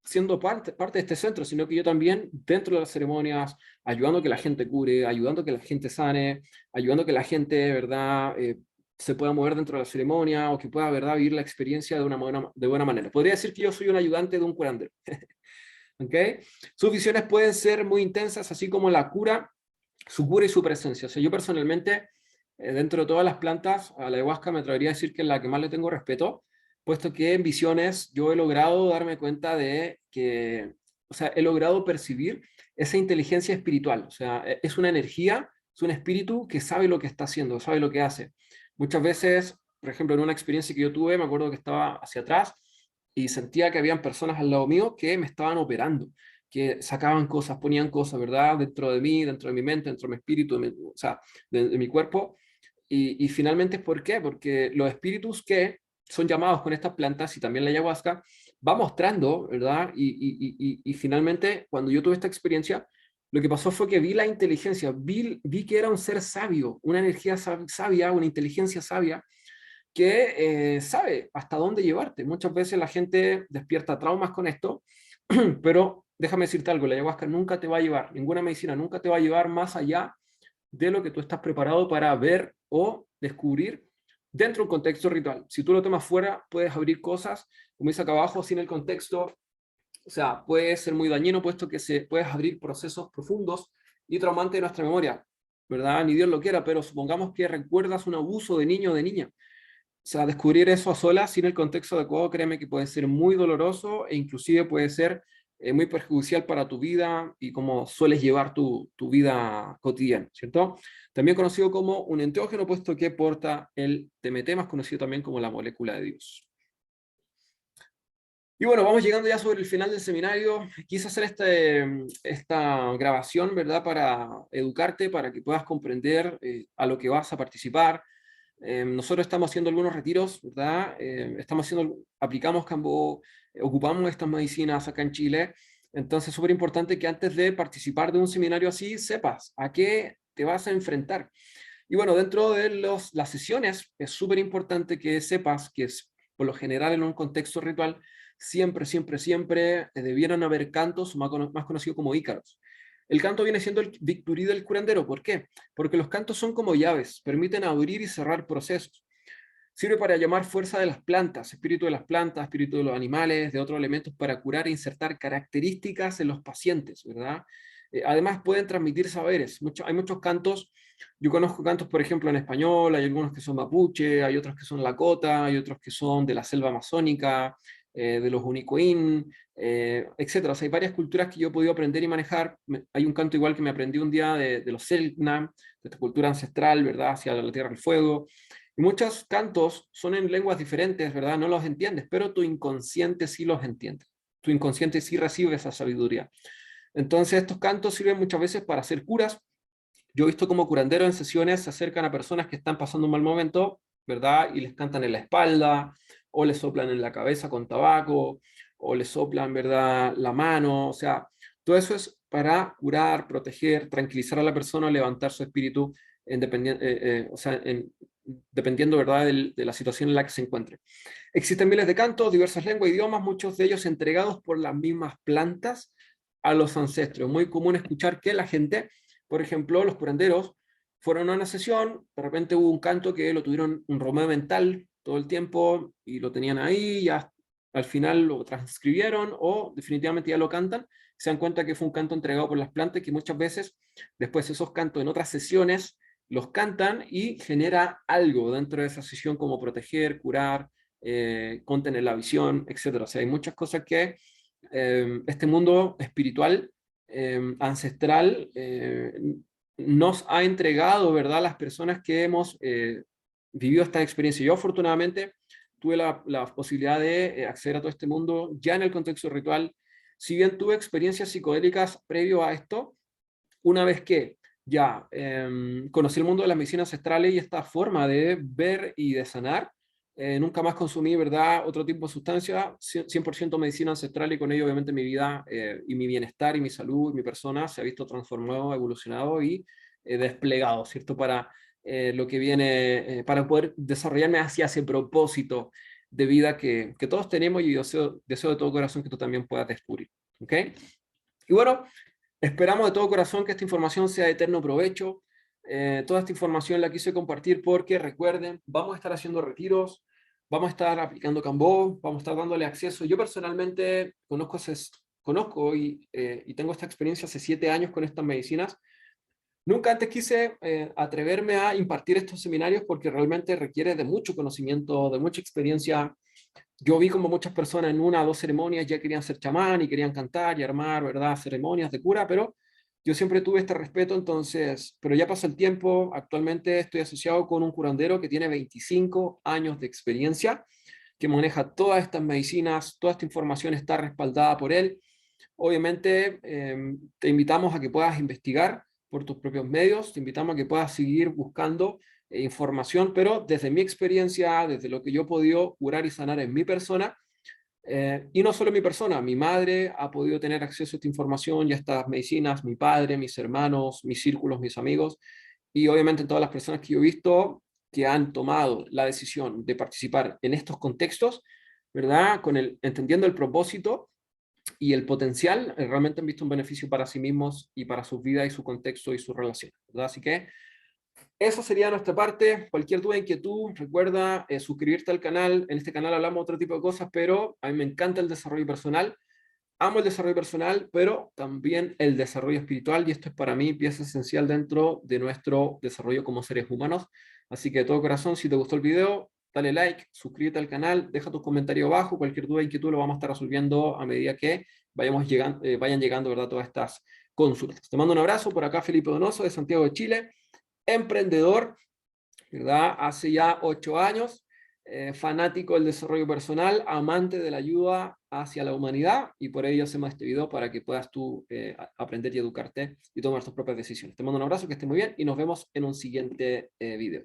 Speaker 1: siendo parte de este centro, sino que yo también dentro de las ceremonias, ayudando a que la gente cure, ayudando a que la gente sane, ayudando a que la gente, ¿verdad?, se pueda mover dentro de la ceremonia o que pueda, ¿verdad?, vivir la experiencia de buena manera. Podría decir que yo soy un ayudante de un curandero. ¿Okay? Sus visiones pueden ser muy intensas, así como la cura, su cura y su presencia. O sea, yo personalmente, dentro de todas las plantas, a la ayahuasca me atrevería a decir que es la que más le tengo respeto, puesto que en visiones yo he logrado darme cuenta de que, o sea, he logrado percibir esa inteligencia espiritual. O sea, es una energía, es un espíritu que sabe lo que está haciendo, sabe lo que hace. Muchas veces, por ejemplo, en una experiencia que yo tuve, me acuerdo que estaba hacia atrás y sentía que habían personas al lado mío que me estaban operando, que sacaban cosas, ponían cosas, ¿verdad?, dentro de mí, dentro de mi mente, dentro de mi espíritu, o sea, de mi cuerpo. Y finalmente, ¿por qué? Porque los espíritus que son llamados con estas plantas y también la ayahuasca, va mostrando, ¿verdad? Y finalmente, cuando yo tuve esta experiencia, lo que pasó fue que vi la inteligencia, vi que era un ser sabio, una energía sabia, una inteligencia sabia, que sabe hasta dónde llevarte. Muchas veces la gente despierta traumas con esto, pero déjame decirte algo, la ayahuasca nunca te va a llevar, ninguna medicina nunca te va a llevar más allá de lo que tú estás preparado para ver o descubrir dentro de un contexto ritual. Si tú lo tomas fuera, puedes abrir cosas, como dice acá abajo, sin el contexto, o sea, puede ser muy dañino, puesto que puedes abrir procesos profundos y traumantes de nuestra memoria, ¿verdad? Ni Dios lo quiera, pero supongamos que recuerdas un abuso de niño o de niña. O sea, descubrir eso a solas, sin el contexto adecuado, créeme que puede ser muy doloroso e inclusive puede ser muy perjudicial para tu vida y cómo sueles llevar tu vida cotidiana, ¿cierto? También conocido como un enteógeno, puesto que porta el TMT, más conocido también como la molécula de Dios. Y bueno, vamos llegando ya sobre el final del seminario. Quise hacer esta grabación, ¿verdad?, para educarte, para que puedas comprender a lo que vas a participar. Nosotros estamos haciendo algunos retiros, ¿verdad? Aplicamos Cambo, ocupamos estas medicinas acá en Chile. Entonces es súper importante que antes de participar de un seminario así, sepas a qué te vas a enfrentar. Y bueno, dentro de las sesiones es súper importante que sepas que por lo general en un contexto ritual, siempre debieran haber cantos más conocidos como ícaros. El canto viene siendo el victurí del curandero. ¿Por qué? Porque los cantos son como llaves, permiten abrir y cerrar procesos. Sirve para llamar fuerza de las plantas, espíritu de las plantas, espíritu de los animales, de otros elementos, para curar e insertar características en los pacientes, ¿verdad? Además pueden transmitir saberes. Hay muchos cantos. Yo conozco cantos, por ejemplo, en español, hay algunos que son mapuche, hay otros que son lakota, hay otros que son de la selva amazónica, de los unicoín, etcétera. O sea, hay varias culturas que yo he podido aprender y manejar. Hay un canto igual que me aprendí un día de los Selknam, de esta cultura ancestral, ¿verdad?, hacia la Tierra del Fuego. Y muchos cantos son en lenguas diferentes, ¿verdad? No los entiendes, pero tu inconsciente sí los entiende. Tu inconsciente sí recibe esa sabiduría. Entonces, estos cantos sirven muchas veces para hacer curas. Yo he visto como curanderos en sesiones se acercan a personas que están pasando un mal momento, ¿verdad? Y les cantan en la espalda, o les soplan en la cabeza con tabaco, o les soplan, ¿verdad?, la mano. O sea, todo eso es para curar, proteger, tranquilizar a la persona, levantar su espíritu, dependiendo, ¿verdad?, de la situación en la que se encuentre. Existen miles de cantos, diversas lenguas, idiomas, muchos de ellos entregados por las mismas plantas a los ancestros. Muy común escuchar que la gente, por ejemplo, los curanderos, fueron a una sesión, de repente hubo un canto que lo tuvieron un romeo mental todo el tiempo y lo tenían ahí, ya al final lo transcribieron o definitivamente ya lo cantan, se dan cuenta que fue un canto entregado por las plantas, que muchas veces después esos cantos en otras sesiones los cantan y genera algo dentro de esa sesión como proteger, curar, contener la visión, etc. O sea, hay muchas cosas que este mundo espiritual, ancestral, nos ha entregado, ¿verdad?, a las personas que hemos vivido esta experiencia. Yo afortunadamente tuve la posibilidad de acceder a todo este mundo ya en el contexto ritual. Si bien tuve experiencias psicodélicas previo a esto, una vez que ya conocí el mundo de las medicinas ancestrales y esta forma de ver y de sanar, nunca más consumí, ¿verdad?, otro tipo de sustancia, 100% medicina ancestral, y con ello obviamente mi vida y mi bienestar y mi salud y mi persona se ha visto transformado, evolucionado y desplegado, ¿cierto?, para lo que viene, para poder desarrollarme hacia ese propósito de vida que todos tenemos, y deseo de todo corazón que tú también puedas descubrir. ¿Ok? Y bueno, esperamos de todo corazón que esta información sea de eterno provecho. Toda esta información la quise compartir porque, recuerden, vamos a estar haciendo retiros, vamos a estar aplicando Cambó, vamos a estar dándole acceso. Yo personalmente conozco y tengo esta experiencia hace 7 años con estas medicinas. Nunca antes quise atreverme a impartir estos seminarios porque realmente requiere de mucho conocimiento, de mucha experiencia. Yo vi como muchas personas en 1 o 2 ceremonias ya querían ser chamán y querían cantar y armar, ¿verdad?, ceremonias de cura, pero yo siempre tuve este respeto. Entonces, pero ya pasó el tiempo. Actualmente estoy asociado con un curandero que tiene 25 años de experiencia, que maneja todas estas medicinas, toda esta información está respaldada por él. Obviamente, te invitamos a que puedas investigar por tus propios medios, te invitamos a que puedas seguir buscando información, pero desde mi experiencia, desde lo que yo he podido curar y sanar en mi persona, y no solo en mi persona, mi madre ha podido tener acceso a esta información y a estas medicinas, mi padre, mis hermanos, mis círculos, mis amigos, y obviamente todas las personas que yo he visto que han tomado la decisión de participar en estos contextos, ¿verdad?, entendiendo el propósito y el potencial, realmente han visto un beneficio para sí mismos y para sus vidas y su contexto y su relación, ¿verdad? Así que eso sería nuestra parte. Cualquier duda, inquietud, recuerda suscribirte al canal. En este canal hablamos de otro tipo de cosas, pero a mí me encanta el desarrollo personal. Amo el desarrollo personal, pero también el desarrollo espiritual, y esto es para mí pieza esencial dentro de nuestro desarrollo como seres humanos. Así que de todo corazón, si te gustó el video, dale like, suscríbete al canal, deja tus comentarios abajo, cualquier duda, inquietud lo vamos a estar resolviendo a medida que vayan llegando, ¿verdad?, todas estas consultas. Te mando un abrazo, por acá Felipe Donoso de Santiago de Chile, emprendedor, ¿verdad? Hace ya 8 años, fanático del desarrollo personal, amante de la ayuda hacia la humanidad, y por ello hacemos este video para que puedas tú aprender y educarte y tomar tus propias decisiones. Te mando un abrazo, que estés muy bien y nos vemos en un siguiente video.